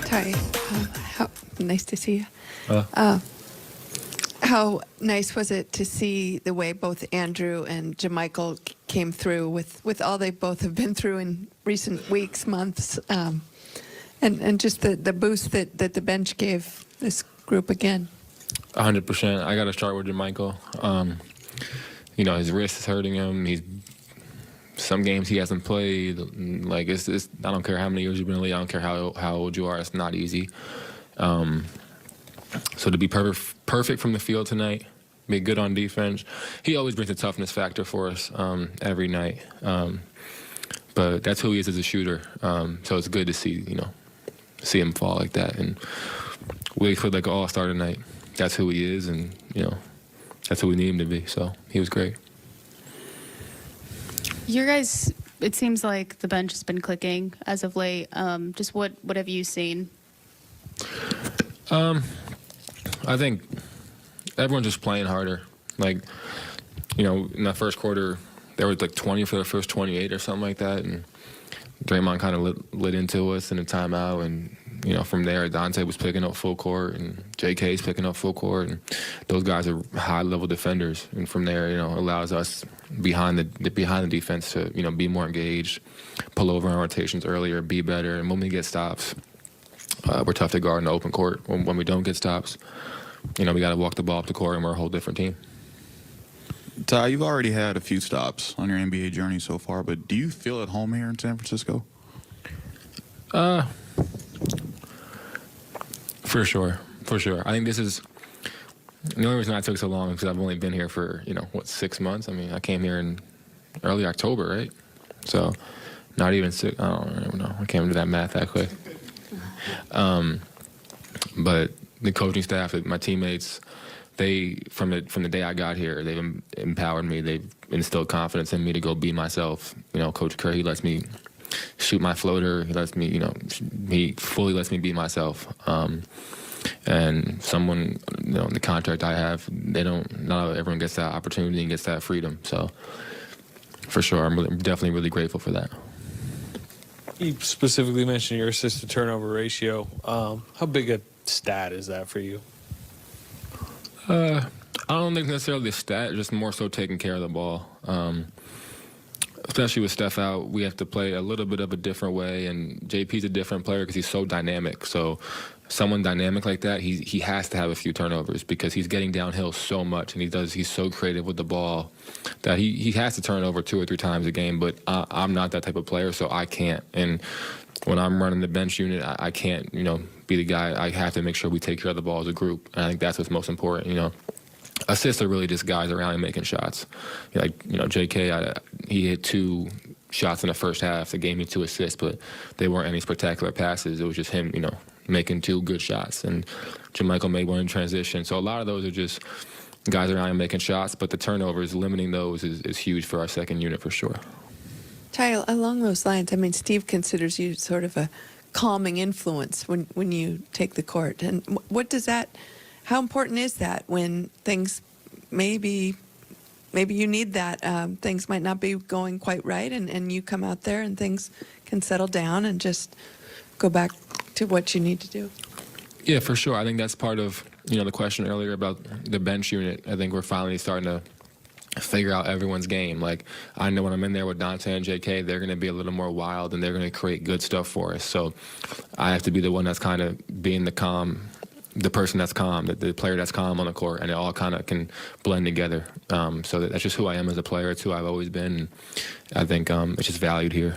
Ty, how nice to see you. How nice was it to see the way both Andrew and Jamichael came through with all they both have been through in recent weeks, months, and just the boost that the bench gave this group again? 100%. I got to start with Jamichael. His wrist is hurting him. Some games he hasn't played. Like it's I don't care how many years you've been in the league. I don't care how old you are. It's not easy. So to be perfect from the field tonight, be good on defense. He always brings a toughness factor for us every night. But that's who he is as a shooter. So it's good to see him fall like that. And we played like an all-star tonight. That's who he is, and that's who we need him to be. So he was great. Your guys, it seems like the bench has been clicking as of late. Just what have you seen? I think everyone's just playing harder. Like, in that first quarter, there was like 20 for the first 28 or something like that, and Draymond kind of lit into us in a timeout, and from there, Dante was picking up full court, and JK's picking up full court, and those guys are high-level defenders. And from there, allows us behind the defense to be more engaged, pull over on rotations earlier, be better. And when we get stops, we're tough to guard in the open court. When we don't get stops, we got to walk the ball up the court, and we're a whole different team. Ty, you've already had a few stops on your NBA journey so far, but do you feel at home here in San Francisco? For sure. I think this is the only reason I took so long because I've only been here for 6 months. I mean, I came here in early October, right? So not even 6. I don't know. I can't do that math that quick. But the coaching staff, my teammates, they from the day I got here, they've empowered me. They've instilled confidence in me to go be myself. Coach Kerr, he lets me shoot my floater. He lets me, he fully lets me be myself. And someone, the contract I have, not everyone gets that opportunity and gets that freedom. So for sure, I'm definitely really grateful for that. You specifically mentioned your assist-to-turnover ratio. How big a stat is that for you? I don't think necessarily a stat, just more so taking care of the ball. Especially with Steph out, we have to play a little bit of a different way, and JP's a different player because he's so dynamic. So someone dynamic like that, he has to have a few turnovers because he's getting downhill so much, and he's so creative with the ball that he has to turn over 2 or 3 times a game, but I'm not that type of player, so I can't. And when I'm running the bench unit, I can't, be the guy. I have to make sure we take care of the ball as a group, and I think that's what's most important, Assists are really just guys around and making shots. JK, he hit 2 shots in the first half that gave me 2 assists, but they weren't any spectacular passes. It was just him, making 2 good shots. And Jamichael made 1 in transition. So a lot of those are just guys around and making shots, but the turnovers, limiting those is huge for our second unit for sure. Ty, along those lines, I mean, Steve considers you sort of a calming influence when you take the court. And what does that... How important is that when things maybe you need that, things might not be going quite right, and you come out there and things can settle down and just go back to what you need to do? Yeah, for sure. I think that's part of, the question earlier about the bench unit. I think we're finally starting to figure out everyone's game. Like, I know when I'm in there with Dante and JK, they're going to be a little more wild, and they're going to create good stuff for us. So I have to be the one that's kind of being the person that's calm, the player that's calm on the court, and it all kind of can blend together. So that's just who I am as a player. It's who I've always been. I think it's just valued here.